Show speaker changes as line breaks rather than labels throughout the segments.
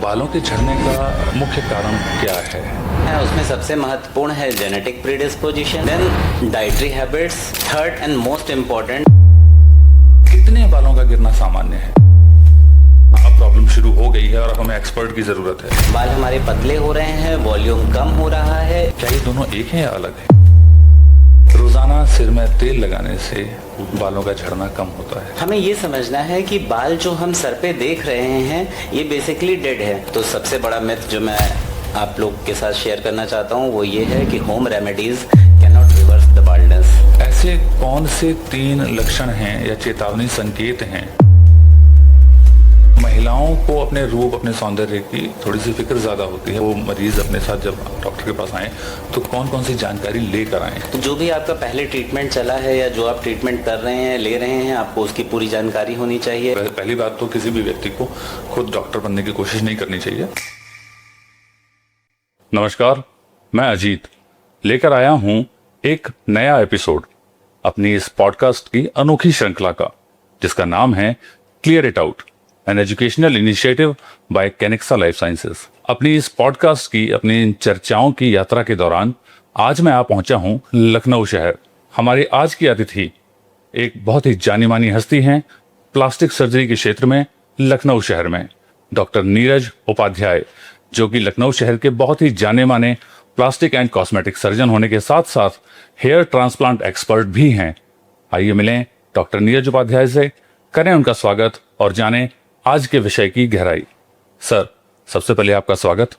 बालों के झड़ने का मुख्य कारण क्या है?
उसमें सबसे महत्वपूर्ण है genetic predisposition, then dietary habits, third and most important.
कितने बालों का गिरना सामान्य है? अब प्रॉब्लम शुरू हो गई है और अब हमें एक्सपर्ट की जरूरत है।
बाल हमारे पतले हो रहे हैं, वॉल्यूम कम हो रहा है।
क्या ये दोनों एक हैं या अलग है? रोजाना सिर में तेल लगाने से बालों का झड़ना कम होता है।
हमें ये समझना है कि बाल जो हम सर पे देख रहे हैं ये बेसिकली डेड है। तो सबसे बड़ा मिथ जो मैं आप लोग के साथ शेयर करना चाहता हूँ वो ये है कि home remedies can not reverse the baldness.
ऐसे कौन से 3 लक्षण हैं या चेतावनी संकेत हैं महिलाओं को अपने रूप, अपने सौंदर्य की थोड़ी सी फिक्र ज्यादा होती है, वो मरीज अपने साथ जब डॉक्टर के पास आए तो कौन कौन सी जानकारी लेकर आए?
तो जो भी आपका पहले ट्रीटमेंट चला है या जो आप ट्रीटमेंट कर रहे हैं, ले रहे हैं, आपको उसकी पूरी जानकारी होनी चाहिए।
पहली बात तो किसी भी व्यक्ति को खुद डॉक्टर बनने की कोशिश नहीं करनी चाहिए। नमस्कार, मैं अजीत लेकर आया हूं एक नया एपिसोड अपनी इस पॉडकास्ट की अनोखी श्रृंखला का, जिसका नाम है clear it out, an educational initiative by Kenexa life sciences. अपनी इस पॉडकास्ट की, अपनी इन चर्चाओं की यात्रा के दौरान आज मैं आ पहुंचा हूं लखनऊ शहर। हमारी आज की अतिथि एक बहुत ही जानी मानी हस्ती हैं प्लास्टिक सर्जरी के क्षेत्र में लखनऊ शहर में, डॉक्टर नीरज उपाध्याय, जो कि लखनऊ शहर के बहुत ही जाने माने प्लास्टिक एंड कॉस्मेटिक सर्जन होने के साथ साथ हेयर ट्रांसप्लांट एक्सपर्ट भी हैं। आइए मिलें डॉक्टर नीरज उपाध्याय से, करें उनका स्वागत और जानें आज के विषय की गहराई। सर, सबसे पहले आपका स्वागत।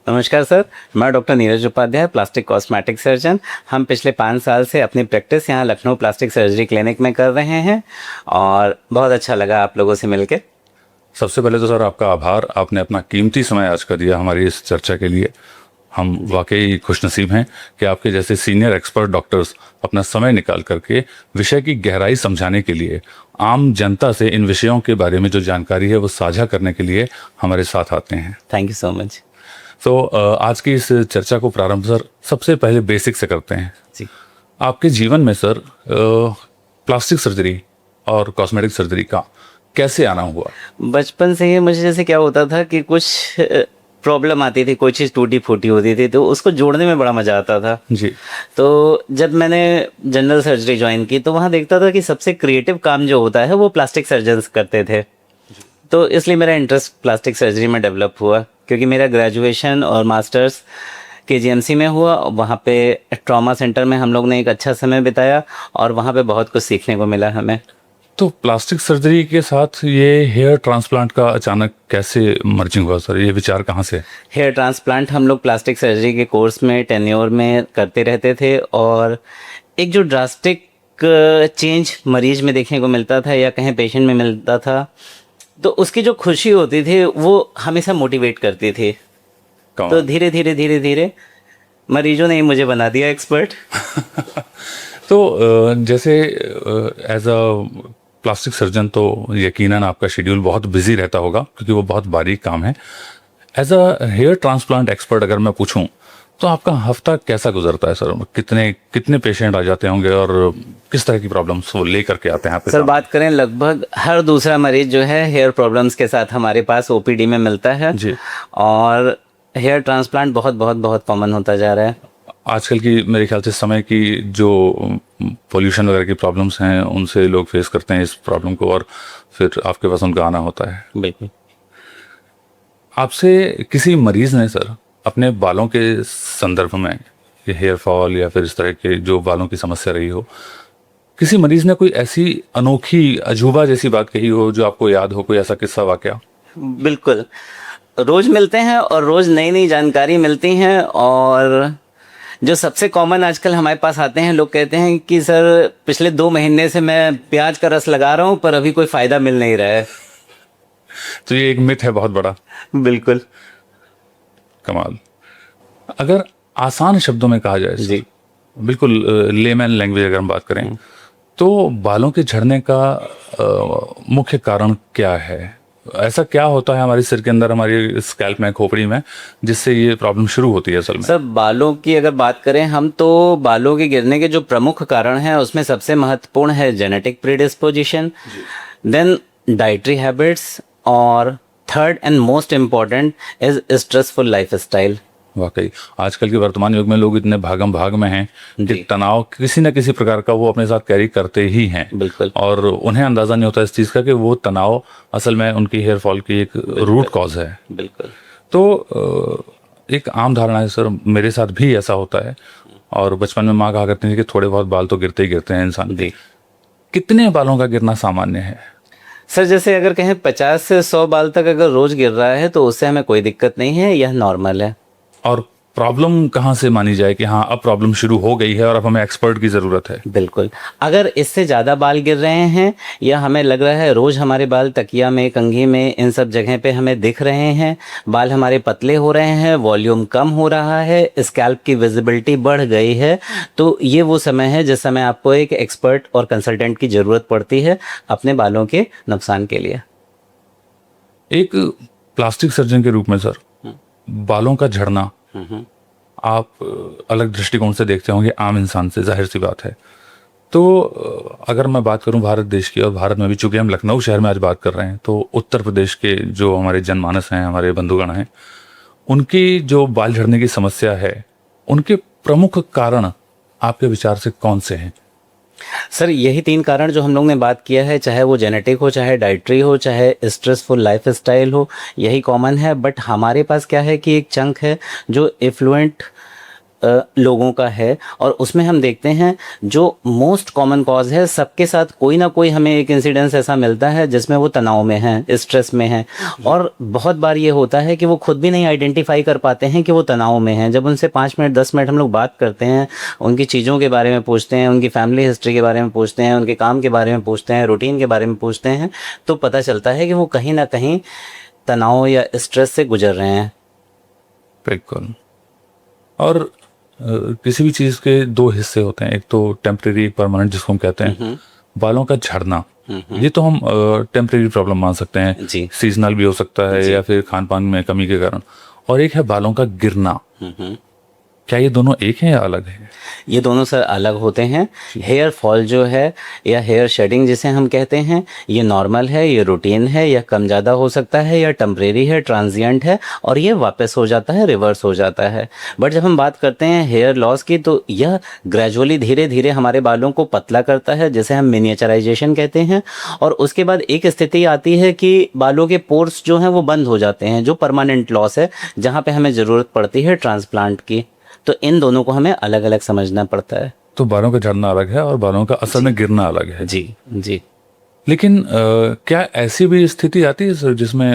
नमस्कार सर, मैं doctor Neeraj Upadhyay, plastic cosmetic surgeon. हम पिछले 5 साल से अपनी प्रैक्टिस यहाँ लखनऊ प्लास्टिक सर्जरी क्लिनिक में कर रहे हैं और बहुत अच्छा लगा आप लोगों से मिलकर।
सबसे पहले तो सर आपका आभार, आपने अपना कीमती समय आज का दिया हमारी इस चर्चा के लिए। हम वाकई खुशनसीब हैं कि आपके जैसे सीनियर एक्सपर्ट डॉक्टर्स अपना समय निकाल करके विषय की गहराई समझाने के लिए, आम जनता से इन विषयों के बारे में जो जानकारी है वो साझा करने के लिए हमारे साथ आते हैं।
Thank you so much.
तो आज की इस चर्चा को प्रारंभ सर सबसे पहले बेसिक से करते हैं
जी। आपके
जीवन में सर प्लास्टिक सर्जरी और कॉस्मेटिक सर्जरी का कैसे आना हुआ?
बचपन से ही मुझे जैसे क्या होता था कि कुछ प्रॉब्लम आती थी, कोई चीज़ टूटी फूटी होती थी तो उसको जोड़ने में बड़ा मज़ा आता था
जी।
तो जब मैंने जनरल सर्जरी ज्वाइन की तो वहाँ देखता था कि सबसे क्रिएटिव काम जो होता है वो प्लास्टिक सर्जन्स करते थे। तो इसलिए मेरा इंटरेस्ट प्लास्टिक सर्जरी में डेवलप हुआ, क्योंकि मेरा ग्रेजुएशन और मास्टर्स KGMC में हुआ। वहाँ पे ट्रॉमा सेंटर में हम लोग ने एक अच्छा समय बिताया और वहाँ पे बहुत कुछ सीखने को मिला हमें।
तो प्लास्टिक सर्जरी के साथ ये हेयर ट्रांसप्लांट का अचानक कैसे मर्जिंग हुआ सर? ये विचार कहाँ से?
हेयर ट्रांसप्लांट हम लोग प्लास्टिक सर्जरी के कोर्स में, टेन्योर में करते रहते थे और एक जो ड्रास्टिक चेंज मरीज में देखने को मिलता था या कहीं पेशेंट में मिलता था तो उसकी जो खुशी होती थी वो हमेशा मोटिवेट करती थी। तो धीरे धीरे धीरे धीरे मरीजों ने मुझे बना दिया एक्सपर्ट।
तो जैसे एज अ प्लास्टिक सर्जन तो यकीनन आपका शेड्यूल बहुत बिजी रहता होगा, क्योंकि वो बहुत बारीक काम है। As a hair transplant expert अगर मैं पूछूं तो आपका हफ्ता कैसा गुजरता है सर? कितने पेशेंट आ जाते होंगे और किस तरह की प्रॉब्लम्स वो लेकर के आते हैं आप?
सर बात करें, लगभग हर दूसरा मरीज जो है हेयर प्रॉब्लम्स के साथ हमारे पास OPD में मिलता है जी। और हेयर ट्रांसप्लांट बहुत बहुत बहुत कॉमन होता जा रहा है
आजकल की। मेरे ख्याल से समय की जो पोल्यूशन वगैरह की प्रॉब्लम्स हैं उनसे लोग फेस करते हैं इस प्रॉब्लम को और फिर आपके पास उनका आना होता है।
बिल्कुल।
आपसे किसी मरीज ने सर अपने बालों के संदर्भ में, ये हेयर फॉल या फिर इस तरह के जो बालों की समस्या रही हो, किसी मरीज ने कोई ऐसी अनोखी अजूबा जैसी बात कही हो जो आपको याद हो, कोई ऐसा किस्सा वाकया?
बिल्कुल, रोज मिलते हैं और रोज नई नई जानकारी मिलती हैं। और जो सबसे कॉमन आजकल हमारे पास आते हैं, लोग कहते हैं कि सर पिछले 2 महीने से मैं प्याज का रस लगा रहा हूँ पर अभी कोई फायदा मिल नहीं रहा है।
तो ये एक मिथ है बहुत बड़ा।
बिल्कुल।
कमाल। अगर आसान शब्दों में कहा जाए
जी,
बिल्कुल लेमैन लैंग्वेज अगर हम बात करें तो बालों के झड़ने का मुख्य कारण क्या है? ऐसा क्या होता है हमारे सिर के अंदर, हमारी स्कैल्प में, खोपड़ी में, जिससे ये प्रॉब्लम शुरू होती है असल में?
सर बालों की अगर बात करें हम तो बालों के गिरने के जो प्रमुख कारण हैं उसमें सबसे महत्वपूर्ण है genetic predisposition, then dietary habits और third and most important is stressful lifestyle.
वाकई आजकल के वर्तमान युग में लोग इतने भागम भाग में हैं कि तनाव किसी न किसी प्रकार का वो अपने साथ कैरी करते ही हैं।
बिल्कुल। और
उन्हें अंदाजा नहीं होता इस चीज़ का कि वो तनाव असल में उनकी हेयर फॉल की एक रूट कॉज है।
बिल्कुल।
तो एक आम धारणा है सर, मेरे साथ भी ऐसा होता है, और बचपन में माँ कहा करती थी कि थोड़े बहुत बाल तो गिरते ही गिरते हैं इंसान के। कितने बालों का गिरना सामान्य है?
सर जैसे अगर कहें 50 से 100 बाल तक अगर रोज गिर रहा है तो उससे हमें कोई दिक्कत नहीं है, यह नॉर्मल है।
और प्रॉब्लम कहाँ से मानी जाए कि हाँ अब प्रॉब्लम शुरू हो गई है और अब हमें एक्सपर्ट की ज़रूरत है?
बिल्कुल, अगर इससे ज़्यादा बाल गिर रहे हैं या हमें लग रहा है रोज़ हमारे बाल तकिया में, कंघी में, इन सब जगह पे हमें दिख रहे हैं, बाल हमारे पतले हो रहे हैं, वॉल्यूम कम हो रहा है, स्कैल्प की विजिबिलिटी बढ़ गई है, तो ये वो समय है जिस समय आपको एक एक्सपर्ट और कंसल्टेंट की ज़रूरत पड़ती है अपने बालों के नुकसान के लिए।
एक प्लास्टिक सर्जन के रूप में सर, बालों का झड़ना आप अलग दृष्टिकोण से देखते होंगे आम इंसान से, जाहिर सी बात है। तो अगर मैं बात करूं भारत देश की, और भारत में भी चूंकि हम लखनऊ शहर में आज बात कर रहे हैं, तो उत्तर प्रदेश के जो हमारे जनमानस हैं, हमारे बंधुगण हैं, उनकी जो बाल झड़ने की समस्या है, उनके प्रमुख कारण आपके विचार से कौन से हैं?
सर यही 3 कारण जो हम लोग ने बात किया है, चाहे वो जेनेटिक हो, चाहे डाइटरी हो, चाहे स्ट्रेसफुल लाइफ स्टाइल हो, यही कॉमन है। बट हमारे पास क्या है कि एक चंक है जो एफ्लुएंट लोगों का है, और उसमें हम देखते हैं जो मोस्ट कॉमन कॉज है, सबके साथ कोई ना कोई हमें एक इंसिडेंस ऐसा मिलता है जिसमें वो तनाव में है, स्ट्रेस में है, और बहुत बार ये होता है कि वो खुद भी नहीं आइडेंटिफाई कर पाते हैं कि वो तनाव में हैं। जब उनसे 5 मिनट 10 मिनट हम लोग बात करते हैं, उनकी चीज़ों के बारे में पूछते हैं, उनकी फैमिली हिस्ट्री के बारे में पूछते हैं, उनके काम के बारे में पूछते हैं, रूटीन के बारे में पूछते हैं, तो पता चलता है कि वो कहीं ना कहीं तनाव या स्ट्रेस से गुजर रहे हैं।
बिल्कुल। और किसी भी चीज़ के 2 हिस्से होते हैं, एक तो टेम्परेरी, परमानेंट जिसको हम कहते हैं। बालों का झड़ना, ये तो हम टेम्परेरी प्रॉब्लम मान सकते हैं, सीजनल भी हो सकता है या फिर खान पान में कमी के कारण। और एक है बालों का गिरना। क्या ये दोनों एक हैं या अलग हैं?
ये दोनों सर अलग होते हैं। हेयर फॉल जो है या हेयर शेडिंग जिसे हम कहते हैं, ये नॉर्मल है, ये रूटीन है, या कम ज़्यादा हो सकता है, या टेम्परेरी है, ट्रांजिएंट है, और ये वापस हो जाता है, रिवर्स हो जाता है। बट जब हम बात करते हैं हेयर लॉस की, तो यह ग्रेजुअली धीरे धीरे हमारे बालों को पतला करता है, जिसे हम मिनिएचराइजेशन कहते हैं, और उसके बाद एक स्थिति आती है कि बालों के पोर्स जो हैं वो बंद हो जाते हैं, जो परमानेंट लॉस है, जहाँ पे हमें ज़रूरत पड़ती है ट्रांसप्लांट की। तो इन दोनों को हमें अलग अलग समझना पड़ता है।
तो बालों का झड़ना अलग है और बालों का असल में गिरना अलग है।
जी जी।
लेकिन क्या ऐसी भी स्थिति आती है सर जिसमें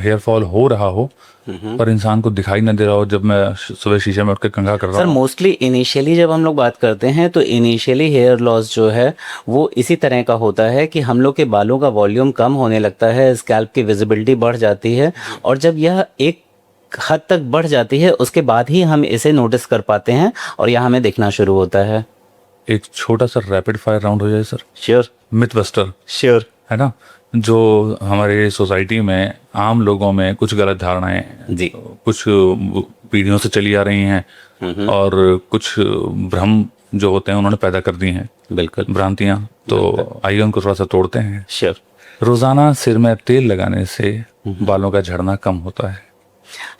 हेयर फॉल हो रहा हो पर इंसान को दिखाई न दे रहा हो, जब मैं सुबह शीशे में उठ के कंघा कर रहा हूँ?
सर मोस्टली इनिशियली जब हम लोग बात करते हैं तो इनिशियली हेयर लॉस जो है वो इसी तरह का होता है कि हम लोग के बालों का वॉल्यूम कम होने लगता है, स्कैल्प की विजिबिलिटी बढ़ जाती है, और जब यह एक हद तक बढ़ जाती है उसके बाद ही हम इसे नोटिस कर पाते हैं और यह हमें दिखना शुरू होता है।
एक छोटा सा रैपिड फायर राउंड हो जाए sir.
Sure.
Myth buster.
Sure.
है ना, जो हमारे सोसाइटी में आम लोगों में कुछ गलत धारणाएं
जी
कुछ पीढ़ियों से चली आ रही हैं और कुछ भ्रम जो होते हैं उन्होंने पैदा कर दी हैं।
बिल्कुल।
भ्रांतियां। तो आइए उनको थोड़ा सा तोड़ते हैं।
श्योर।
रोजाना सिर में तेल लगाने से बालों का झड़ना कम होता है।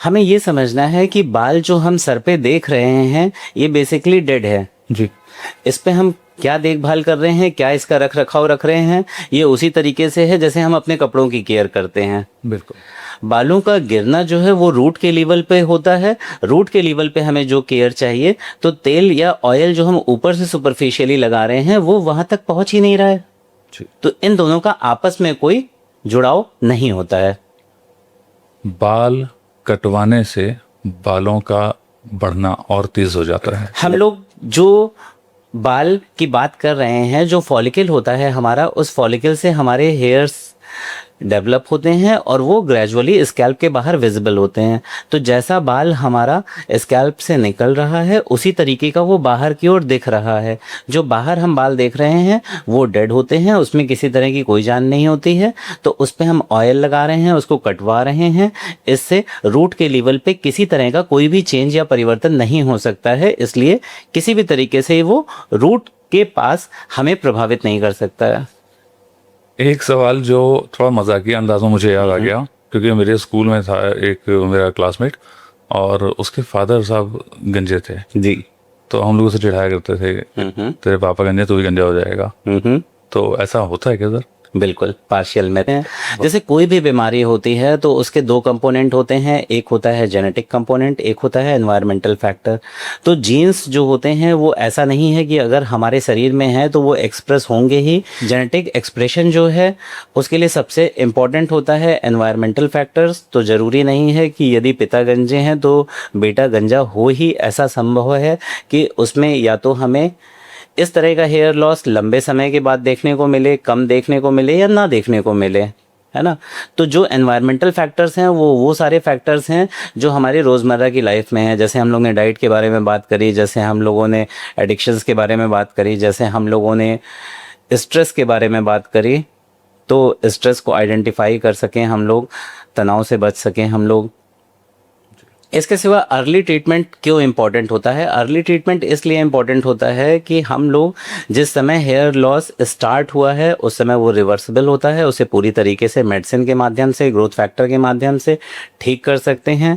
हमें ये समझना है कि बाल जो हम सर पे देख रहे हैं ये बेसिकली डेड है
जी।
इस पे हम क्या देखभाल कर रहे हैं, क्या इसका रख रखाव रख रहे हैं, ये उसी तरीके से है जैसे हम अपने कपड़ों की केयर करते हैं।
बिल्कुल।
बालों का गिरना जो है वो रूट के लेवल पे होता है। रूट के लेवल पे हमें जो केयर चाहिए, तो तेल या ऑयल जो हम ऊपर से सुपरफिशियली लगा रहे हैं वो वहां तक पहुंच ही नहीं रहा है। तो इन दोनों का आपस में कोई जुड़ाव नहीं होता है।
बाल कटवाने से बालों का बढ़ना और तेज हो जाता है।
हम लोग जो बाल की बात कर रहे हैं, जो फॉलिकल होता है हमारा, उस फॉलिकल से हमारे हेयर्स डेवलप होते हैं और वो ग्रेजुअली स्कैल्प के बाहर विजिबल होते हैं। तो जैसा बाल हमारा स्कैल्प से निकल रहा है उसी तरीके का वो बाहर की ओर दिख रहा है। जो बाहर हम बाल देख रहे हैं वो डेड होते हैं, उसमें किसी तरह की कोई जान नहीं होती है। तो उस पर हम ऑयल लगा रहे हैं, उसको कटवा रहे हैं। इससे रूट के लेवल पे किसी तरह का कोई भी चेंज या परिवर्तन नहीं हो सकता है, इसलिए किसी भी तरीके से वो रूट के पास हमें प्रभावित नहीं कर सकता है।
एक सवाल जो थोड़ा मजाकिया अंदाज में मुझे याद आ गया, क्योंकि मेरे स्कूल में था एक मेरा क्लासमेट और उसके फादर साहब गंजे थे,
जी।
तो हम लोग उसे चिढ़ाया करते थे, तेरे पापा गंजे तो भी गंजा हो जाएगा। तो ऐसा होता है क्या सर?
बिल्कुल, पार्शियल में जैसे कोई भी बीमारी होती है तो उसके दो कंपोनेंट होते हैं, एक होता है जेनेटिक कंपोनेंट, एक होता है एनवायरमेंटल फैक्टर। तो जीन्स जो होते हैं वो ऐसा नहीं है कि अगर हमारे शरीर में है तो वो एक्सप्रेस होंगे ही। जेनेटिक एक्सप्रेशन जो है उसके लिए सबसे इम्पॉर्टेंट होता है एनवायरमेंटल फैक्टर्स। तो ज़रूरी नहीं है कि यदि पिता गंजे हैं तो बेटा गंजा हो ही, ऐसा संभव है कि उसमें या तो हमें इस तरह का हेयर लॉस लंबे समय के बाद देखने को मिले, कम देखने को मिले या ना देखने को मिले, है ना। तो जो एनवायरमेंटल फैक्टर्स हैं वो सारे फैक्टर्स हैं जो हमारी रोज़मर्रा की लाइफ में हैं। जैसे हम लोग ने डाइट के बारे में बात करी, जैसे हम लोगों ने एडिक्शंस के बारे में बात करी, जैसे हम लोगों ने स्ट्रेस के बारे में बात करी। तो स्ट्रेस को आइडेंटिफाई कर सकें हम लोग, तनाव से बच सकें हम लोग। इसके सिवा अर्ली ट्रीटमेंट क्यों इम्पॉर्टेंट होता है? अर्ली ट्रीटमेंट इसलिए इम्पॉर्टेंट होता है कि हम लोग जिस समय हेयर लॉस स्टार्ट हुआ है उस समय वो रिवर्सिबल होता है, उसे पूरी तरीके से मेडिसिन के माध्यम से, ग्रोथ फैक्टर के माध्यम से ठीक कर सकते हैं।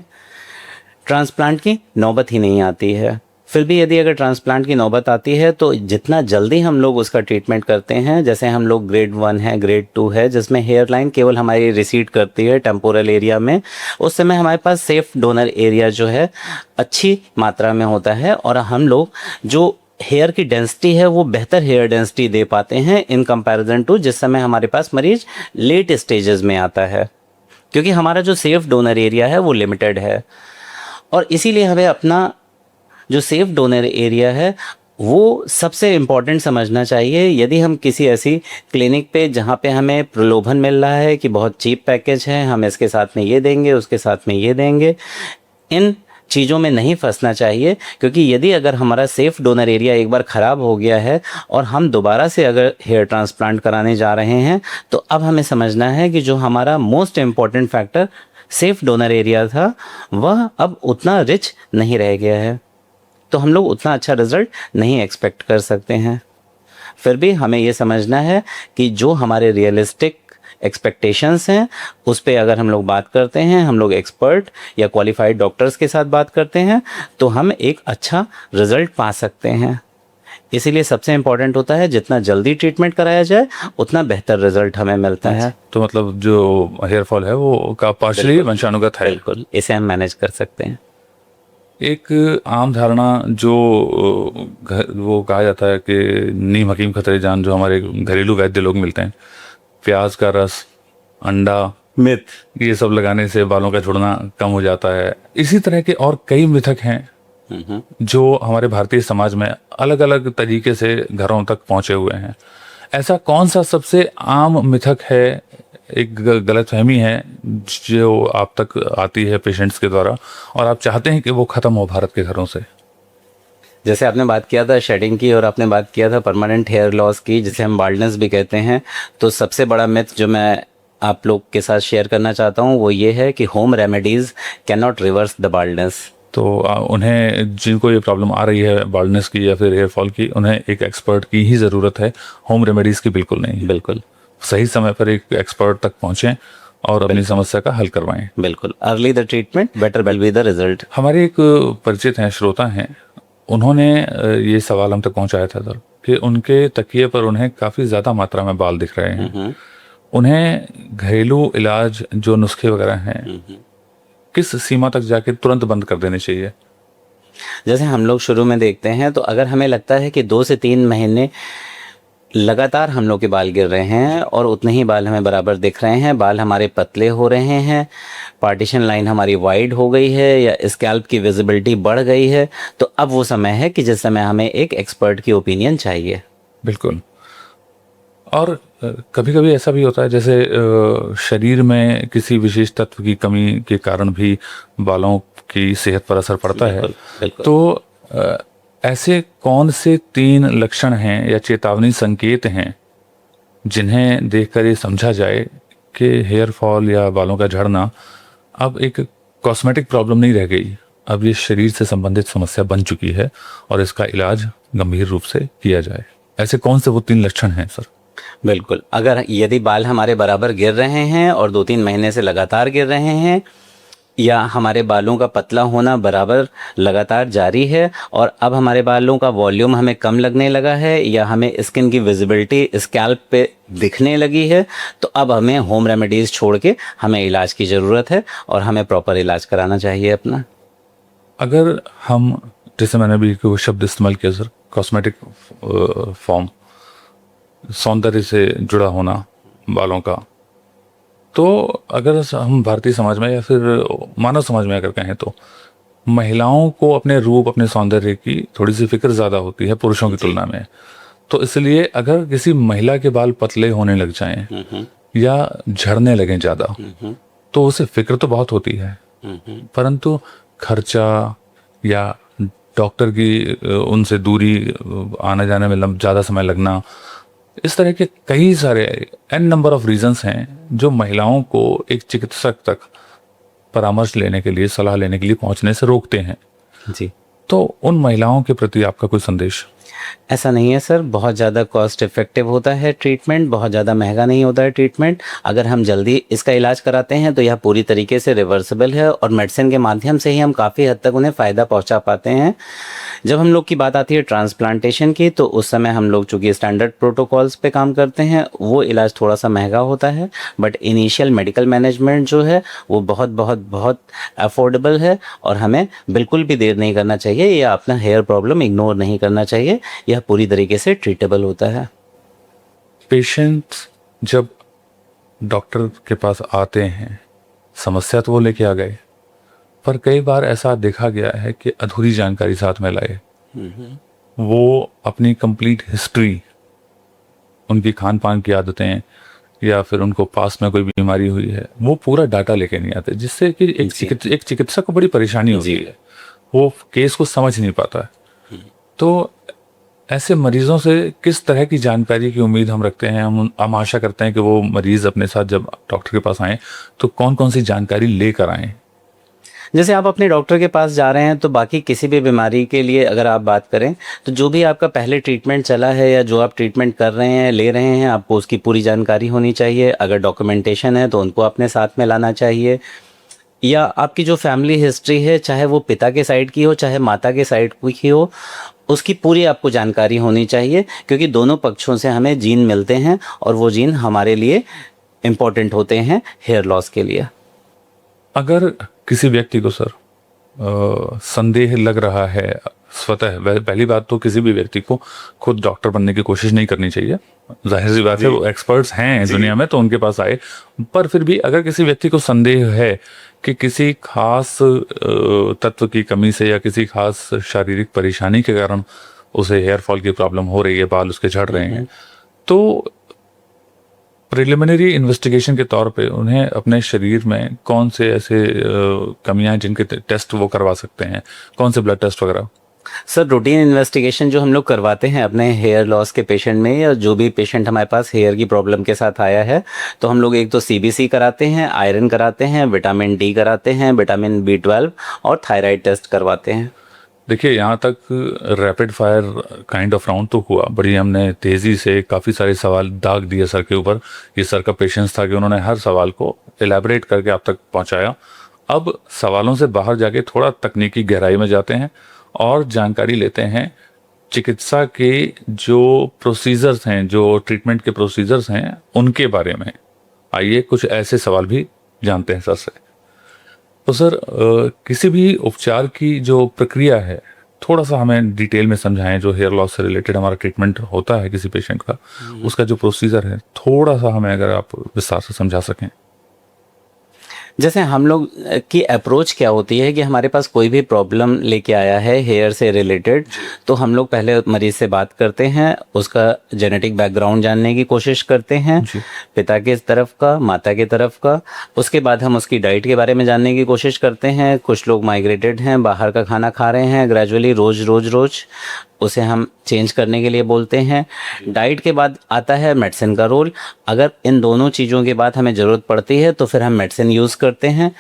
ट्रांसप्लांट की नौबत ही नहीं आती है। फिर भी यदि अगर ट्रांसप्लांट की नौबत आती है तो जितना जल्दी हम लोग उसका ट्रीटमेंट करते हैं, जैसे हम लोग ग्रेड 1 है, ग्रेड 2 है, जिसमें हेयर लाइन केवल हमारी रिसीड करती है टेम्पोरल एरिया में, उस समय हमारे पास सेफ डोनर एरिया जो है अच्छी मात्रा में होता है और हम लोग जो हेयर की डेंसिटी है वो बेहतर हेयर डेंसिटी दे पाते हैं इन कंपैरिजन टू जिस समय हमारे पास मरीज लेट स्टेजेस में आता है, क्योंकि हमारा जो सेफ डोनर एरिया है वो लिमिटेड है। और इसीलिए हमें अपना जो सेफ डोनर एरिया है वो सबसे इम्पॉर्टेंट समझना चाहिए। यदि हम किसी ऐसी क्लिनिक पे जहाँ पे हमें प्रलोभन मिल रहा है कि बहुत चीप पैकेज है, हम इसके साथ में ये देंगे, उसके साथ में ये देंगे, इन चीज़ों में नहीं फंसना चाहिए। क्योंकि यदि अगर हमारा सेफ डोनर एरिया एक बार ख़राब हो गया है और हम दोबारा से अगर हेयर ट्रांसप्लांट कराने जा रहे हैं तो अब हमें समझना है कि जो हमारा most important factor safe donor area था वह अब उतना रिच नहीं रह गया है, तो हम लोग उतना अच्छा रिजल्ट नहीं एक्सपेक्ट कर सकते हैं। फिर भी हमें ये समझना है कि जो हमारे रियलिस्टिक एक्सपेक्टेशंस हैं उस पे अगर हम लोग बात करते हैं, हम लोग एक्सपर्ट या क्वालिफाइड डॉक्टर्स के साथ बात करते हैं तो हम एक अच्छा रिजल्ट पा सकते हैं। इसीलिए सबसे इम्पॉर्टेंट होता है जितना जल्दी ट्रीटमेंट कराया जाए उतना बेहतर रिजल्ट हमें मिलता है।
तो मतलब जो हेयर फॉल है वो का पार्शली वंशानुगत है।
बिल्कुल, इसे हम मैनेज कर सकते हैं।
एक आम धारणा जो वो कहा जाता है कि नीम हकीम खतरे जान, जो हमारे घरेलू वैद्य लोग मिलते हैं, प्याज का रस, अंडा, मिथ, ये सब लगाने से बालों का झड़ना कम हो जाता है। इसी तरह के और कई मिथक हैं जो हमारे भारतीय समाज में अलग अलग तरीके से घरों तक पहुंचे हुए हैं। ऐसा कौन सा सबसे आम मिथक है, एक गलतफहमी है जो आप तक आती है पेशेंट्स के द्वारा और आप चाहते हैं कि वो ख़त्म हो भारत के घरों से?
जैसे आपने बात किया था शेडिंग की और आपने बात किया था परमानेंट हेयर लॉस की, जिसे हम बाल्डनेस भी कहते हैं, तो सबसे बड़ा मिथ जो मैं आप लोग के साथ शेयर करना चाहता हूँ वो ये है कि home remedies can not reverse the baldness.
तो उन्हें जिनको ये प्रॉब्लम आ रही है बाल्डनेस की या फिर हेयर फॉल की, उन्हें एक एक्सपर्ट की ही ज़रूरत है, होम रेमेडीज़ की बिल्कुल नहीं।
बिल्कुल
सही समय पर एक एक्सपर्ट तक पहुंचें और अपनी समस्या का हल करवाएं।
बिल्कुल, early the treatment better will be the result.
हमारे एक परिचित हैं, श्रोता हैं, उन्होंने ये सवाल हम तक पहुंचाया था सर कि उनके तकिए पर उन्हें काफ़ी ज़्यादा मात्रा में बाल दिख रहे हैं। उन्हें घरेलू इलाज जो नुस्खे वगैरह हैं किस सीमा तक जाके तुरंत बंद कर देने चाहिए?
जैसे हम लोग शुरू में देखते हैं तो अगर हमें लगता है कि 2 से 3 महीने लगातार हम लोग के बाल गिर रहे हैं और उतने ही बाल हमें बराबर दिख रहे हैं, बाल हमारे पतले हो रहे हैं, पार्टीशन लाइन हमारी वाइड हो गई है या स्कैल्प की विजिबिलिटी बढ़ गई है, तो अब वो समय है कि जिस समय हमें एक एक्सपर्ट की ओपिनियन चाहिए।
बिल्कुल। और कभी कभी ऐसा भी होता है जैसे शरीर में किसी विशेष तत्व की कमी के कारण भी बालों की सेहत पर असर पड़ता है।
बिल्कुल।
तो ऐसे कौन से 3 लक्षण हैं या चेतावनी संकेत हैं जिन्हें देखकर ये समझा जाए कि हेयर फॉल या बालों का झड़ना अब एक कॉस्मेटिक प्रॉब्लम नहीं रह गई, अब ये शरीर से संबंधित समस्या बन चुकी है और इसका इलाज गंभीर रूप से किया जाए? ऐसे कौन से वो 3 लक्षण हैं सर?
बिल्कुल, अगर यदि बाल हमारे बराबर गिर रहे हैं और 2-3 महीने से लगातार गिर रहे हैं, या हमारे बालों का पतला होना बराबर लगातार जारी है और अब हमारे बालों का वॉल्यूम हमें कम लगने लगा है, या हमें स्किन की विजिबिलिटी स्कैल्प पे दिखने लगी है, तो अब हमें होम रेमेडीज़ छोड़ के हमें इलाज की ज़रूरत है और हमें प्रॉपर इलाज कराना चाहिए अपना।
अगर हम, जैसे मैंने अभी वो शब्द इस्तेमाल किया सर, कॉस्मेटिक फॉर्म, सौंदर्य से जुड़ा होना बालों का, तो अगर हम भारतीय समाज में या फिर मानव समाज में अगर कहें तो महिलाओं को अपने रूप, अपने सौंदर्य की थोड़ी सी फिक्र ज़्यादा होती है पुरुषों की तुलना में। तो इसलिए अगर किसी महिला के बाल पतले होने लग जाएं या झड़ने लगें ज़्यादा, तो उसे फिक्र तो बहुत होती है, परंतु खर्चा या डॉक्टर की उनसे दूरी, आने जाने में ज़्यादा समय लगना, इस तरह के कई सारे एन नंबर ऑफ रीजंस हैं जो महिलाओं को एक चिकित्सक तक परामर्श लेने के लिए, सलाह लेने के लिए पहुंचने से रोकते हैं।
जी,
तो उन महिलाओं के प्रति आपका कोई संदेश?
ऐसा नहीं है सर, बहुत ज़्यादा कॉस्ट इफ़ेक्टिव होता है ट्रीटमेंट, बहुत ज़्यादा महंगा नहीं होता है ट्रीटमेंट। अगर हम जल्दी इसका इलाज कराते हैं तो यह पूरी तरीके से रिवर्सिबल है और मेडिसिन के माध्यम से ही हम काफ़ी हद तक उन्हें फ़ायदा पहुंचा पाते हैं। जब हम लोग की बात आती है ट्रांसप्लांटेशन की, तो उस समय हम लोग चूँकि स्टैंडर्ड प्रोटोकॉल्स पे काम करते हैं, वो इलाज थोड़ा सा महंगा होता है, बट इनिशियल मेडिकल मैनेजमेंट जो है वो बहुत बहुत बहुत अफोर्डेबल है और हमें बिल्कुल भी देर नहीं करना चाहिए या अपना हेयर प्रॉब्लम इग्नोर नहीं करना चाहिए। यह पूरी तरीके से ट्रीटेबल होता है।
पेशेंट्स जब डॉक्टर के पास आते हैं, समस्या तो वो लेके आ गए, पर कई बार ऐसा देखा गया है कि अधूरी जानकारी साथ में लाए। वो अपनी कंप्लीट हिस्ट्री, उनकी खान पान की आदतें, या फिर उनको पास में कोई बीमारी हुई है, वो पूरा डाटा लेके नहीं आते, जिससे कि एक चिकित्सक को बड़ी परेशानी होती है, वो केस को समझ नहीं पाता है। तो ऐसे मरीजों से किस तरह की जानकारी की उम्मीद हम रखते हैं? हम आशा करते हैं कि वो मरीज अपने साथ जब डॉक्टर के पास आएँ तो कौन कौन सी जानकारी लेकर आएँ?
जैसे आप अपने डॉक्टर के पास जा रहे हैं तो बाकी किसी भी बीमारी के लिए अगर आप बात करें, तो जो भी आपका पहले ट्रीटमेंट चला है या जो आप ट्रीटमेंट कर रहे हैं, ले रहे हैं, आपको उसकी पूरी जानकारी होनी चाहिए। अगर डॉक्यूमेंटेशन है तो उनको अपने साथ में लाना चाहिए, या आपकी जो फैमिली हिस्ट्री है, चाहे वो पिता के साइड की हो चाहे माता के साइड की हो, उसकी पूरी आपको जानकारी होनी चाहिए, क्योंकि दोनों पक्षों से हमें जीन मिलते हैं और वो जीन हमारे लिए इम्पोर्टेंट होते हैं हेयर लॉस के लिए।
अगर किसी व्यक्ति को सर संदेह लग रहा है स्वतः, पहली बात तो किसी भी व्यक्ति को खुद डॉक्टर बनने की कोशिश नहीं करनी चाहिए। जाहिर सी बात है, वो एक्सपर्ट्स हैं दुनिया में, तो उनके पास आए। पर फिर भी अगर किसी व्यक्ति को संदेह है कि किसी खास तत्व की कमी से या किसी खास शारीरिक परेशानी के कारण उसे हेयर फॉल की प्रॉब्लम हो रही है, बाल उसके झड़ रहे हैं, तो प्रिलिमिनरी इन्वेस्टिगेशन के तौर पे उन्हें अपने शरीर में कौन से ऐसे कमियां जिनके टेस्ट वो करवा सकते हैं, कौन से ब्लड टेस्ट वगैरह?
सर, रूटीन इन्वेस्टिगेशन जो हम लोग करवाते हैं अपने हेयर लॉस के पेशेंट में, या जो भी पेशेंट हमारे पास हेयर की प्रॉब्लम के साथ आया है, तो हम लोग एक तो सीबीसी कराते हैं, आयरन कराते हैं, विटामिन डी कराते हैं, विटामिन B12 और थायराइड टेस्ट करवाते हैं।
देखिए, यहाँ तक rapid fire kind of round तो हुआ, बड़ी हमने तेज़ी से काफ़ी सारे सवाल दाग दिए सर के ऊपर। ये सर का पेशेंस था कि उन्होंने हर सवाल को एलैबोरेट करके आप तक पहुँचाया। अब सवालों से बाहर जाके थोड़ा तकनीकी गहराई में जाते हैं और जानकारी लेते हैं चिकित्सा के जो प्रोसीजर्स हैं, जो ट्रीटमेंट के प्रोसीजर्स हैं, उनके बारे में। आइए कुछ ऐसे सवाल भी जानते हैं सर से। तो सर, किसी भी उपचार की जो प्रक्रिया है, थोड़ा सा हमें डिटेल में समझाएं। जो हेयर लॉस से रिलेटेड हमारा ट्रीटमेंट होता है किसी पेशेंट का, उसका जो प्रोसीजर है, थोड़ा सा हमें अगर आप विस्तार से समझा सकें।
जैसे हम लोग की अप्रोच क्या होती है कि हमारे पास कोई भी प्रॉब्लम लेके आया है हेयर से रिलेटेड, तो हम लोग पहले मरीज से बात करते हैं, उसका जेनेटिक बैकग्राउंड जानने की कोशिश करते हैं, पिता के तरफ का, माता के तरफ का। उसके बाद हम उसकी डाइट के बारे में जानने की कोशिश करते हैं। कुछ लोग माइग्रेटेड हैं, बाहर का खाना खा रहे हैं ग्रेजुअली, रोज, उसे हम चेंज करने के लिए बोलते हैं। डाइट के बाद आता है मेडिसिन का रोल। अगर इन दोनों चीज़ों के बाद हमें ज़रूरत पड़ती है तो फिर हम मेडिसिन यूज़ करते हैं।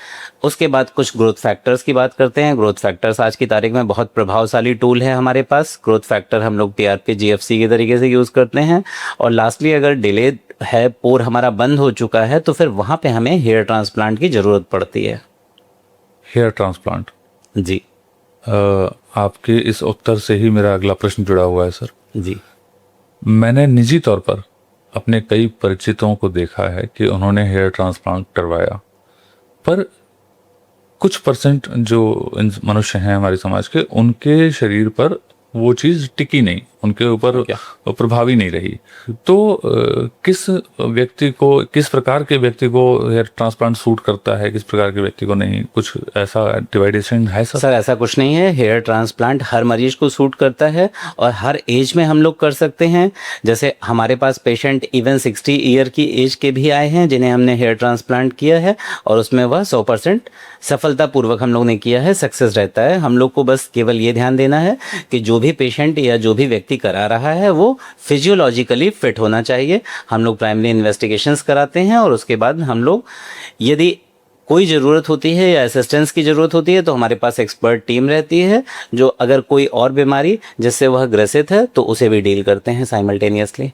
उसके बाद कुछ ग्रोथ फैक्टर्स की बात करते हैं। ग्रोथ फैक्टर्स आज की तारीख में बहुत प्रभावशाली टूल है हमारे पास। ग्रोथ फैक्टर हम लोग PRP GFC के तरीके से यूज़ करते हैं। और लास्टली अगर डिले है, पोर हमारा बंद हो चुका है, तो फिर वहाँ पे हमें हेयर ट्रांसप्लांट की ज़रूरत पड़ती है।
हेयर ट्रांसप्लांट
जी
आपके इस उत्तर से ही मेरा अगला प्रश्न जुड़ा हुआ है सर।
जी।
मैंने निजी तौर पर अपने कई परिचितों को देखा है कि उन्होंने हेयर ट्रांसप्लांट करवाया, पर कुछ परसेंट जो मनुष्य हैं हमारे समाज के, उनके शरीर पर वो चीज़ टिकी नहीं, उनके ऊपर प्रभावी नहीं रही। तो किस व्यक्ति को, किस प्रकार के व्यक्ति को हेयर ट्रांसप्लांट सूट करता है, किस प्रकार के व्यक्ति को नहीं, कुछ ऐसा डिवाइडेशन है सर?
सर ऐसा कुछ नहीं है। हेयर ट्रांसप्लांट हर मरीज को सूट करता है और हर एज में हम लोग कर सकते हैं। जैसे हमारे पास पेशेंट इवन 60 ईयर की एज के भी आए हैं जिन्हें हमने हेयर ट्रांसप्लांट किया है, और उसमें वह 100% सफलतापूर्वक हम लोग ने किया है, सक्सेस रहता है। हम लोग को बस केवल ये ध्यान देना है कि जो भी पेशेंट या जो भी व्यक्ति करा रहा है वो फिजियोलॉजिकली फिट होना चाहिए। हम लोग प्राइमरी इन्वेस्टिगेशंस कराते हैं और उसके बाद हम लोग, यदि कोई ज़रूरत होती है या असिस्टेंस की ज़रूरत होती है, तो हमारे पास एक्सपर्ट टीम रहती है जो अगर कोई और बीमारी जिससे वह ग्रसित है तो उसे भी डील करते हैं साइमल्टेनियसली।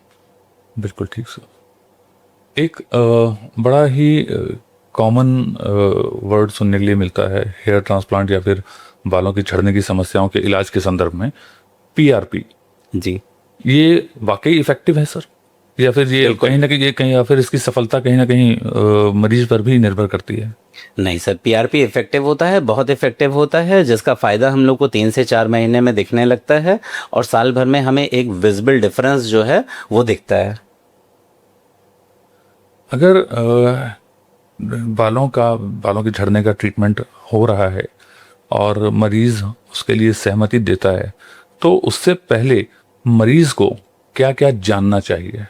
बिल्कुल ठीक सर। एक बड़ा ही कॉमन वर्ड सुनने के लिए मिलता है हेयर ट्रांसप्लांट या फिर बालों की झड़ने की समस्याओं के इलाज के संदर्भ में, PRP।
जी।
ये वाकई इफेक्टिव है सर, या फिर ये कहीं ना कहीं, ये कहीं या फिर इसकी सफलता कहीं ना कहीं मरीज पर भी निर्भर करती है?
नहीं सर, PRP इफेक्टिव होता है, बहुत इफेक्टिव होता है, जिसका फ़ायदा हम लोग को 3 से 4 महीने में दिखने लगता है और साल भर में हमें एक विजिबल डिफरेंस जो है वो दिखता है।
अगर बालों के झड़ने का ट्रीटमेंट हो रहा है और मरीज उसके लिए सहमति देता है, तो उससे पहले मरीज को क्या क्या जानना चाहिए?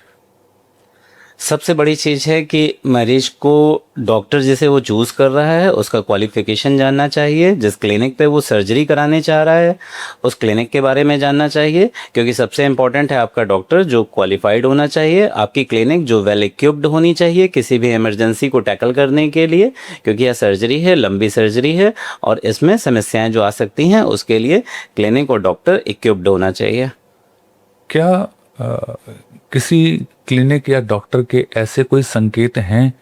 सबसे बड़ी चीज़ है कि मरीज को डॉक्टर जिसे वो चूज़ कर रहा है उसका क्वालिफिकेशन जानना चाहिए। जिस क्लिनिक पे वो सर्जरी कराने चाह रहा है उस क्लिनिक के बारे में जानना चाहिए, क्योंकि सबसे इम्पॉर्टेंट है आपका डॉक्टर जो क्वालिफाइड होना चाहिए, आपकी क्लिनिक जो वेल इक्विप्ड होनी चाहिए किसी भी इमरजेंसी को टैकल करने के लिए, क्योंकि यह सर्जरी है, लंबी सर्जरी है और इसमें समस्याएँ जो आ सकती हैं उसके लिए क्लिनिक और डॉक्टर इक्विप्ड होना चाहिए।
क्या किसी क्लिनिक या डॉक्टर के ऐसे कोई संकेत हैं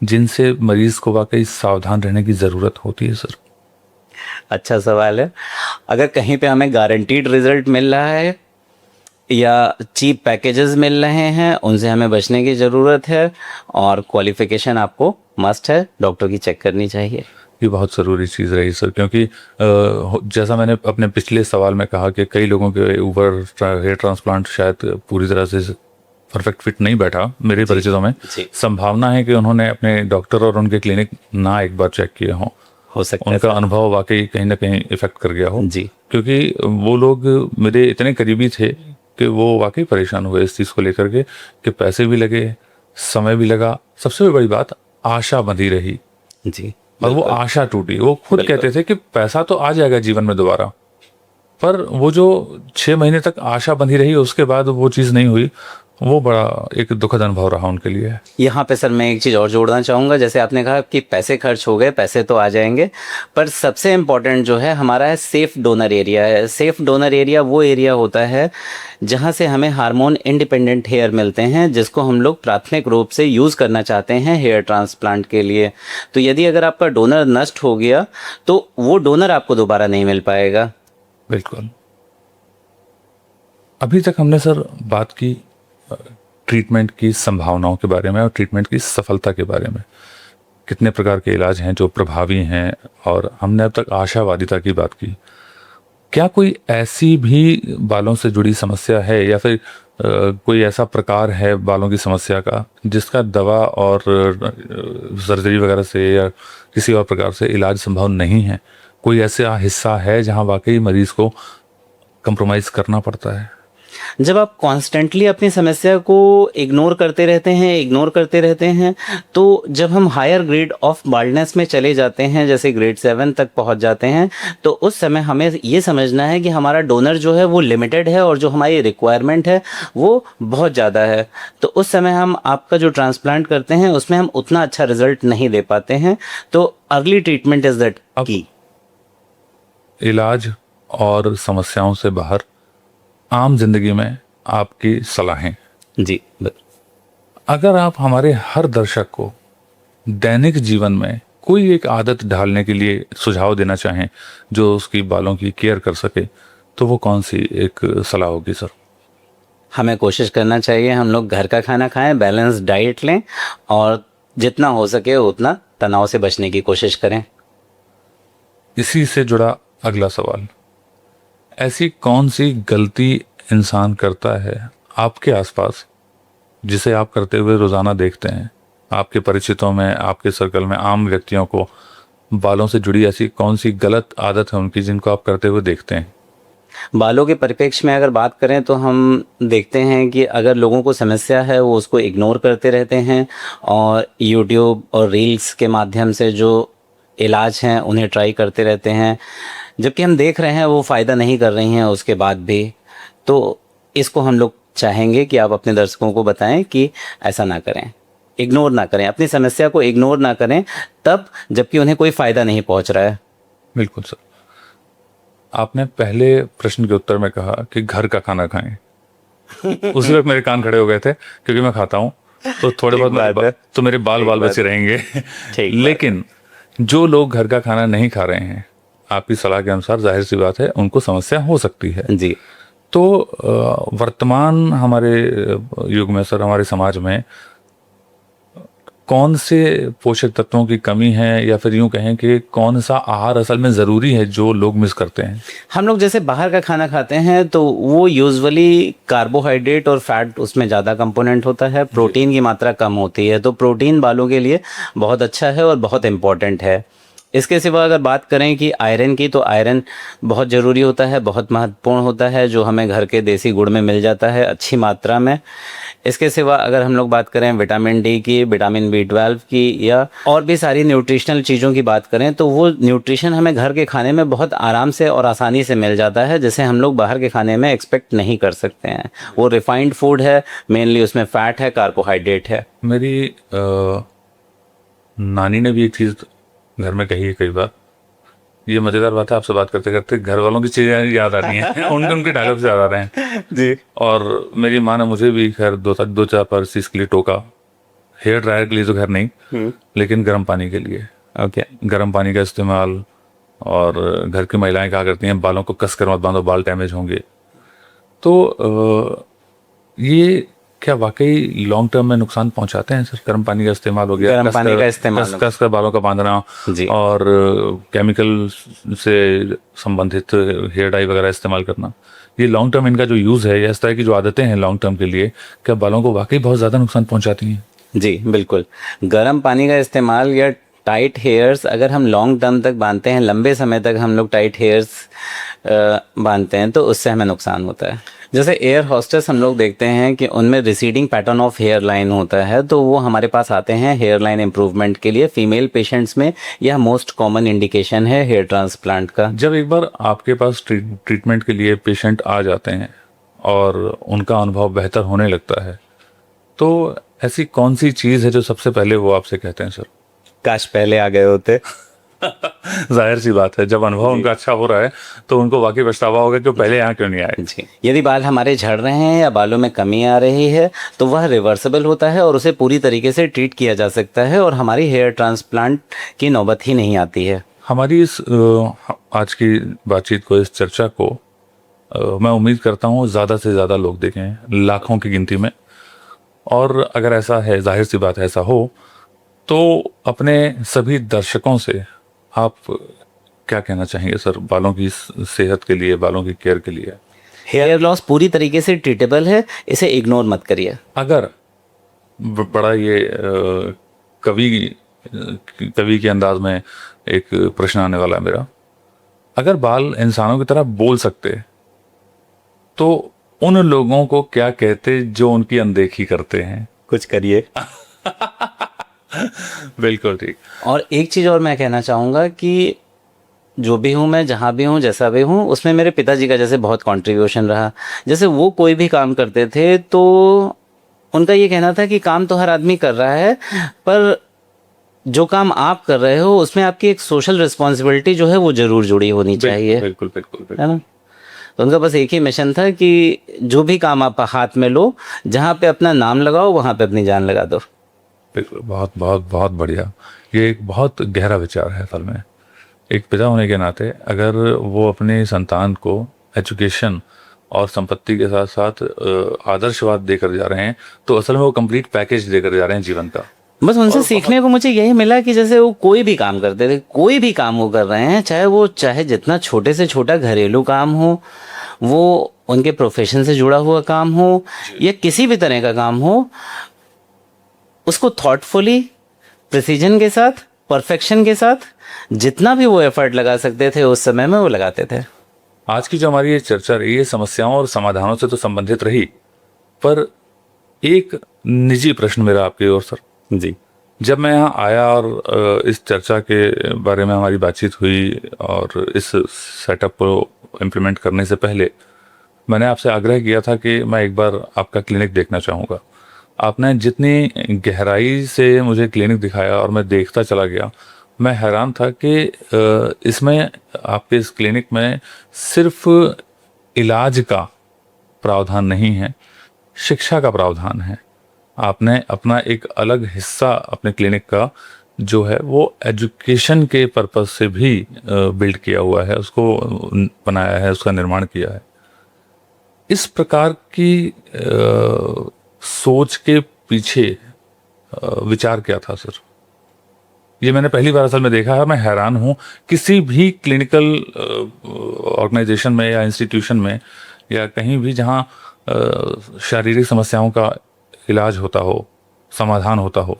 जिनसे मरीज को वाकई सावधान रहने की ज़रूरत होती है सर?
अच्छा सवाल है। अगर कहीं पे हमें गारंटीड रिजल्ट मिल रहा है या चीप पैकेजेस मिल रहे हैं, उनसे हमें बचने की ज़रूरत है और क्वालिफिकेशन आपको मस्ट है, डॉक्टर की चेक करनी चाहिए।
ये बहुत ज़रूरी चीज़ रही सर, क्योंकि जैसा मैंने अपने पिछले सवाल में कहा कि कई लोगों के ऊपर हेयर ट्रांसप्लांट शायद पूरी तरह से परफेक्ट फिट नहीं बैठा। मेरे परिचितों में संभावना है कि उन्होंने अपने डॉक्टर और उनके क्लिनिक ना एक बार चेक किए हों,
हो सकता है
उनका अनुभव वाकई कहीं ना कहीं इफेक्ट कर गया हो
जी,
क्योंकि वो लोग मेरे इतने करीबी थे कि वो वाकई परेशान हुए इस चीज़ को लेकर के कि पैसे भी लगे, समय भी लगा, सबसे बड़ी बात आशा बंधी रही
जी,
और वो आशा टूटी। वो खुद कहते थे कि पैसा तो आ जाएगा जीवन में दोबारा, पर वो जो 6 महीने तक आशा बंधी रही उसके बाद वो चीज़ नहीं हुई, वो बड़ा एक दुखद अनुभव रहा उनके लिए।
यहाँ पे सर मैं एक चीज़ और जोड़ना चाहूँगा। जैसे आपने कहा कि पैसे खर्च हो गए, पैसे तो आ जाएंगे, पर सबसे इम्पॉर्टेंट जो है हमारा है सेफ डोनर एरिया है। सेफ डोनर एरिया वो एरिया होता है जहाँ से हमें हार्मोन इंडिपेंडेंट हेयर मिलते हैं, जिसको हम लोग प्राथमिक रूप से यूज़ करना चाहते हैं हेयर ट्रांसप्लांट के लिए। तो यदि अगर आपका डोनर नष्ट हो गया तो वो डोनर आपको दोबारा नहीं मिल पाएगा।
बिल्कुल। अभी तक हमने सर बात की ट्रीटमेंट की संभावनाओं के बारे में और ट्रीटमेंट की सफलता के बारे में, कितने प्रकार के इलाज हैं जो प्रभावी हैं, और हमने अब तक आशावादिता की बात की। क्या कोई ऐसी भी बालों से जुड़ी समस्या है या फिर कोई ऐसा प्रकार है बालों की समस्या का जिसका दवा और सर्जरी वगैरह से या किसी और प्रकार से इलाज संभव नहीं है? कोई ऐसा हिस्सा है जहां वाकई मरीज को कंप्रोमाइज़ करना पड़ता है?
जब आप कॉन्स्टेंटली अपनी समस्या को इग्नोर करते रहते हैं, तो जब हम हायर ग्रेड ऑफ बाल्डनेस में चले जाते हैं, जैसे ग्रेड 7 तक पहुंच जाते हैं, तो उस समय हमें ये समझना है कि हमारा डोनर जो है वो लिमिटेड है और जो हमारी रिक्वायरमेंट है वो बहुत ज़्यादा है। तो उस समय हम आपका जो ट्रांसप्लांट करते हैं उसमें हम उतना अच्छा रिजल्ट नहीं दे पाते हैं। तो अर्ली ट्रीटमेंट इज़ दैट की।
इलाज और समस्याओं से बाहर आम जिंदगी में आपकी सलाहें,
जी,
अगर आप हमारे हर दर्शक को दैनिक जीवन में कोई एक आदत ढालने के लिए सुझाव देना चाहें जो उसकी बालों की केयर कर सके, तो वो कौन सी एक सलाह होगी सर?
हमें कोशिश करना चाहिए हम लोग घर का खाना खाएं, बैलेंस डाइट लें और जितना हो सके उतना तनाव से बचने की कोशिश करें।
इसी से जुड़ा अगला सवाल, ऐसी कौन सी गलती इंसान करता है आपके आसपास जिसे आप करते हुए रोजाना देखते हैं? आपके परिचितों में, आपके सर्कल में आम व्यक्तियों को बालों से जुड़ी ऐसी कौन सी गलत आदत है उनकी जिनको आप करते हुए देखते हैं?
बालों के परिप्रेक्ष्य में अगर बात करें तो हम देखते हैं कि अगर लोगों को समस्या है वो उसको इग्नोर करते रहते हैं और यूट्यूब और रील्स के माध्यम से जो इलाज हैं उन्हें ट्राई करते रहते हैं, जबकि हम देख रहे हैं वो फ़ायदा नहीं कर रही हैं उसके बाद भी। तो इसको हम लोग चाहेंगे कि आप अपने दर्शकों को बताएं कि ऐसा ना करें, इग्नोर ना करें, अपनी समस्या को इग्नोर ना करें तब जबकि उन्हें कोई फ़ायदा नहीं पहुंच रहा है।
बिल्कुल सर। आपने पहले प्रश्न के उत्तर में कहा कि घर का खाना खाएं। उसी वक्त मेरे कान खड़े हो गए थे क्योंकि मैं खाता हूं तो थोड़े बहुत तो मेरे बाल बचे रहेंगे। लेकिन जो लोग घर का खाना नहीं खा रहे हैं, आपकी सलाह के अनुसार जाहिर सी बात है उनको समस्या हो सकती है
जी।
तो वर्तमान हमारे युग में सर, हमारे समाज में कौन से पोषक तत्वों की कमी है, या फिर यूं कहें कि कौन सा आहार असल में ज़रूरी है जो लोग मिस करते हैं?
हम लोग जैसे बाहर का खाना खाते हैं तो वो यूजुअली कार्बोहाइड्रेट और फैट उसमें ज़्यादा कंपोनेंट होता है, प्रोटीन की मात्रा कम होती है। तो प्रोटीन बालों के लिए बहुत अच्छा है और बहुत इम्पॉर्टेंट है। इसके सिवा अगर बात करें कि आयरन की, तो आयरन बहुत ज़रूरी होता है, बहुत महत्वपूर्ण होता है, जो हमें घर के देसी गुड़ में मिल जाता है अच्छी मात्रा में। इसके सिवा अगर हम लोग बात करें विटामिन डी की, विटामिन B12 की, या और भी सारी न्यूट्रिशनल चीज़ों की बात करें, तो वो न्यूट्रिशन हमें घर के खाने में बहुत आराम से और आसानी से मिल जाता है, जिसे हम लोग बाहर के खाने में एक्सपेक्ट नहीं कर सकते हैं। वो रिफाइंड फूड है, मेनली उसमें फ़ैट है, कार्बोहाइड्रेट है।
मेरी नानी ने भी एक चीज़ घर में कही है कई बार। ये मज़ेदार बात है, आपसे बात करते करते घर वालों की चीज़ें याद आ रही हैं। उनके डायलॉग्स याद आ रहे हैं
जी।
और मेरी माँ ने मुझे भी खैर दो चार बार इस चीज़ के लिए टोका। हेयर ड्रायर के लिए तो खैर नहीं, लेकिन गर्म पानी के लिए।
ओके।
गर्म पानी का इस्तेमाल, और घर की महिलाएं कहा करती हैं बालों को कस कर मत बांधो, बाल डैमेज होंगे। तो ये क्या वाकई लॉन्ग टर्म में नुकसान पहुंचाते हैं सर? गर्म पानी का इस्तेमाल हो गया,
गर्म पानी का इस्तेमाल
कस कर बालों का बांधना,
जी।
और केमिकल से संबंधित हेयर डाई वगैरह इस्तेमाल करना, ये लॉन्ग टर्म इनका जो यूज़ है या इस तरह की जो आदतें हैं लॉन्ग टर्म के लिए, क्या बालों को वाकई बहुत ज़्यादा नुकसान पहुंचाती हैं?
जी बिल्कुल। गर्म पानी का इस्तेमाल या टाइट हेयर्स अगर हम लॉन्ग टर्म तक बांधते हैं, लंबे समय तक हम लोग टाइट हेयर्स बांधते हैं, तो उससे हमें नुकसान होता है। जैसे एयर होस्टेस हम लोग देखते हैं कि उनमें receding pattern of hair line होता है, तो वो हमारे पास आते हैं हेयर लाइन इम्प्रूवमेंट के लिए। फीमेल पेशेंट्स में यह मोस्ट कॉमन इंडिकेशन है हेयर ट्रांसप्लांट का।
जब एक बार आपके पास ट्रीटमेंट के लिए पेशेंट आ जाते हैं और उनका अनुभव बेहतर होने लगता है, तो ऐसी कौन सी चीज़ है जो सबसे पहले वो आपसे कहते हैं सर
काश पहले आ गए होते?
जाहिर सी बात है, जब अनुभव उनका अच्छा हो रहा है तो उनको वाकई पछतावा होगा कि पहले यहाँ क्यों नहीं आए।
जी। यदि बाल हमारे झड़ रहे हैं या बालों में कमी आ रही है तो वह रिवर्सिबल होता है और उसे पूरी तरीके से ट्रीट किया जा सकता है और हमारी हेयर ट्रांसप्लांट की नौबत ही नहीं आती है।
हमारी इस आज की बातचीत को, इस चर्चा को मैं उम्मीद करता हूँ ज़्यादा से ज़्यादा लोग देखें, लाखों की गिनती में। और अगर ऐसा है, जाहिर सी बात है ऐसा हो, तो अपने सभी दर्शकों से आप क्या कहना चाहेंगे सर बालों की सेहत के लिए, बालों की केयर के लिए?
हेयर लॉस पूरी तरीके से ट्रीटेबल है, इसे इग्नोर मत करिए।
अगर बड़ा ये कवि के अंदाज में एक प्रश्न आने वाला है मेरा, अगर बाल इंसानों की तरह बोल सकते तो उन लोगों को क्या कहते जो उनकी अनदेखी करते हैं?
कुछ करिए।
बिल्कुल ठीक।
और एक चीज़ और मैं कहना चाहूँगा कि जो भी हूँ मैं, जहाँ भी हूँ, जैसा भी हूँ, उसमें मेरे पिताजी का जैसे बहुत कंट्रीब्यूशन रहा। जैसे वो कोई भी काम करते थे तो उनका ये कहना था कि काम तो हर आदमी कर रहा है, पर जो काम आप कर रहे हो उसमें आपकी एक सोशल रिस्पॉन्सिबिलिटी जो है वो ज़रूर जुड़ी होनी चाहिए,
बिल्कुल बिल्कुल बिल्कुल।
है ना। तो उनका बस एक ही मिशन था कि जो भी काम आप हाथ में लो, जहाँ पे अपना नाम लगाओ वहाँ पे अपनी जान लगा दो।
बिल्कुल, बहुत बहुत बहुत बढ़िया। ये एक बहुत गहरा विचार है असल में। एक पिता होने के नाते अगर वो अपने संतान को एजुकेशन और संपत्ति के साथ साथ आदर्शवाद देकर जा रहे हैं, तो असल में वो कंप्लीट पैकेज देकर जा रहे हैं जीवन का।
बस उनसे सीखने को मुझे यही मिला कि जैसे वो कोई भी काम करते थे, कोई भी काम वो कर रहे हैं, चाहे जितना छोटे से छोटा घरेलू काम हो, वो उनके प्रोफेशन से जुड़ा हुआ काम हो या किसी भी तरह का काम हो, उसको थॉटफुली, प्रिसीजन के साथ, परफेक्शन के साथ जितना भी वो एफर्ट लगा सकते थे उस समय में वो लगाते थे।
आज की जो हमारी ये चर्चा रही है समस्याओं और समाधानों से तो संबंधित रही, पर एक निजी प्रश्न मेरा आपकी ओर सर।
जी।
जब मैं यहाँ आया और इस चर्चा के बारे में हमारी बातचीत हुई और इस सेटअप को इम्प्लीमेंट करने से पहले मैंने आपसे आग्रह किया था कि मैं एक बार आपका क्लिनिक देखना चाहूँगा। आपने जितनी गहराई से मुझे क्लिनिक दिखाया और मैं देखता चला गया, मैं हैरान था कि इसमें आपके इस क्लिनिक में सिर्फ इलाज का प्रावधान नहीं है, शिक्षा का प्रावधान है। आपने अपना एक अलग हिस्सा अपने क्लिनिक का जो है वो एजुकेशन के पर्पज से भी बिल्ड किया हुआ है, उसको बनाया है, उसका निर्माण किया है। इस प्रकार की सोच के पीछे विचार क्या था सर? ये मैंने पहली बार असल में देखा है। मैं हैरान हूँ, किसी भी क्लिनिकल ऑर्गेनाइजेशन में या इंस्टीट्यूशन में या कहीं भी जहाँ शारीरिक समस्याओं का इलाज होता हो, समाधान होता हो,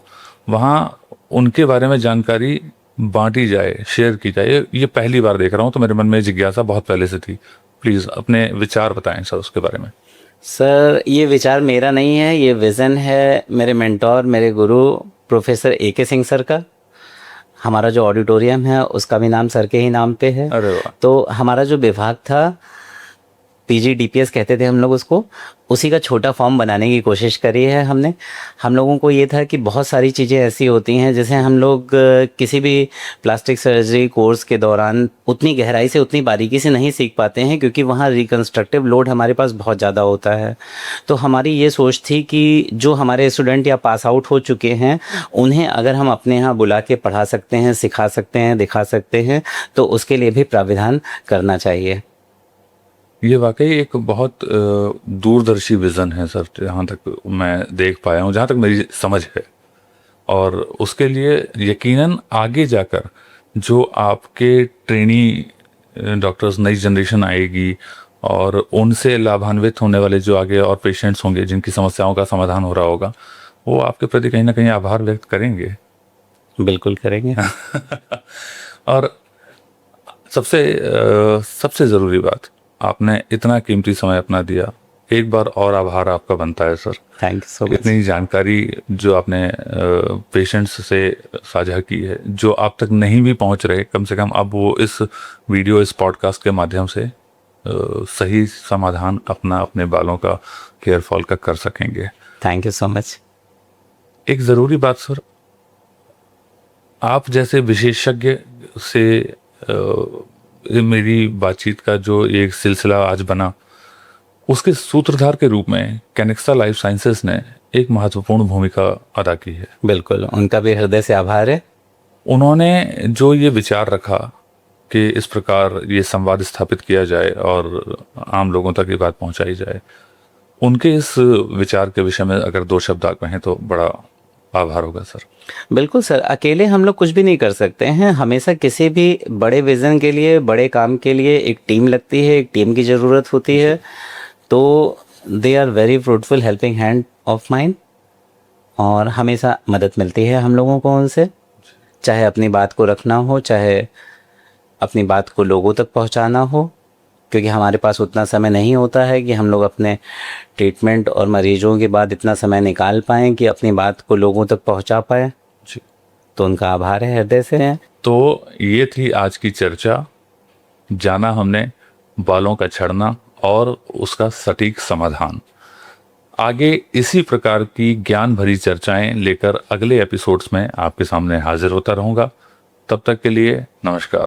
वहाँ उनके बारे में जानकारी बांटी जाए, शेयर की जाए, ये पहली बार देख रहा हूँ। तो मेरे मन में जिज्ञासा बहुत पहले से थी। प्लीज़ अपने विचार बताएं सर उसके बारे में।
सर ये विचार मेरा नहीं है, ये विज़न है मेरे मेंटोर, मेरे गुरु प्रोफेसर AK सिंह सर का। हमारा जो ऑडिटोरियम है उसका भी नाम सर के ही नाम पे है।
अरे वाह।
तो हमारा जो विभाग था, PGDPS कहते थे हम लोग उसको, उसी का छोटा फॉर्म बनाने की कोशिश करी है हमने। हम लोगों को ये था कि बहुत सारी चीज़ें ऐसी होती हैं जैसे हम लोग किसी भी प्लास्टिक सर्जरी कोर्स के दौरान उतनी गहराई से, उतनी बारीकी से नहीं सीख पाते हैं, क्योंकि वहाँ रिकन्स्ट्रक्टिव लोड हमारे पास बहुत ज़्यादा होता है। तो हमारी ये सोच थी कि जो हमारे स्टूडेंट या पास आउट हो चुके हैं उन्हें अगर हम अपने यहाँ बुला के पढ़ा सकते हैं, सिखा सकते हैं, दिखा सकते हैं, तो उसके लिए भी प्राविधान करना चाहिए।
ये वाकई एक बहुत दूरदर्शी विज़न है सर, जहाँ तक मैं देख पाया हूँ, जहाँ तक मेरी समझ है। और उसके लिए यकीनन आगे जाकर जो आपके ट्रेनी डॉक्टर्स, नई जनरेशन आएगी और उनसे लाभान्वित होने वाले जो आगे और पेशेंट्स होंगे जिनकी समस्याओं का समाधान हो रहा होगा, वो आपके प्रति कहीं ना कहीं आभार व्यक्त करेंगे।
बिल्कुल करेंगे।
और सबसे ज़रूरी बात, आपने इतना कीमती समय अपना दिया, एक बार और आभार आपका बनता है sir.
Thank you so much.
इतनी जानकारी जो आपने पेशेंट्स से साझा की है, जो आप तक नहीं भी पहुंच रहे, कम से कम अब वो इस वीडियो, इस पॉडकास्ट के माध्यम से सही समाधान अपने बालों का, हेयर फॉल का कर सकेंगे।
Thank you so much.
एक ज़रूरी बात सर, आप जैसे विशेषज्ञ से मेरी बातचीत का जो एक सिलसिला आज बना, उसके सूत्रधार के रूप में कैनेक्सा लाइफ साइंसेस ने एक महत्वपूर्ण भूमिका अदा की है।
बिल्कुल, उनका भी हृदय से आभार है।
उन्होंने जो ये विचार रखा कि इस प्रकार ये संवाद स्थापित किया जाए और आम लोगों तक ये बात पहुंचाई जाए, उनके इस विचार के विषय में अगर दो शब्द आप कहें तो बड़ा आभार होगा सर।
बिल्कुल सर, अकेले हम लोग कुछ भी नहीं कर सकते हैं। हमेशा किसी भी बड़े विज़न के लिए, बड़े काम के लिए एक टीम लगती है, एक टीम की ज़रूरत होती है। तो they are very fruitful helping hand of mine, और हमेशा मदद मिलती है हम लोगों को उनसे, चाहे अपनी बात को रखना हो, चाहे अपनी बात को लोगों तक पहुंचाना हो, क्योंकि हमारे पास उतना समय नहीं होता है कि हम लोग अपने ट्रीटमेंट और मरीजों के बाद इतना समय निकाल पाएँ कि अपनी बात को लोगों तक पहुंचा पाएँ।
जी।
तो उनका आभार है हृदय से।
तो ये थी आज की चर्चा। जाना हमने बालों का झड़ना और उसका सटीक समाधान। आगे इसी प्रकार की ज्ञान भरी चर्चाएं लेकर अगले एपिसोड्स में आपके सामने हाजिर होता रहूंगा। तब तक के लिए नमस्कार।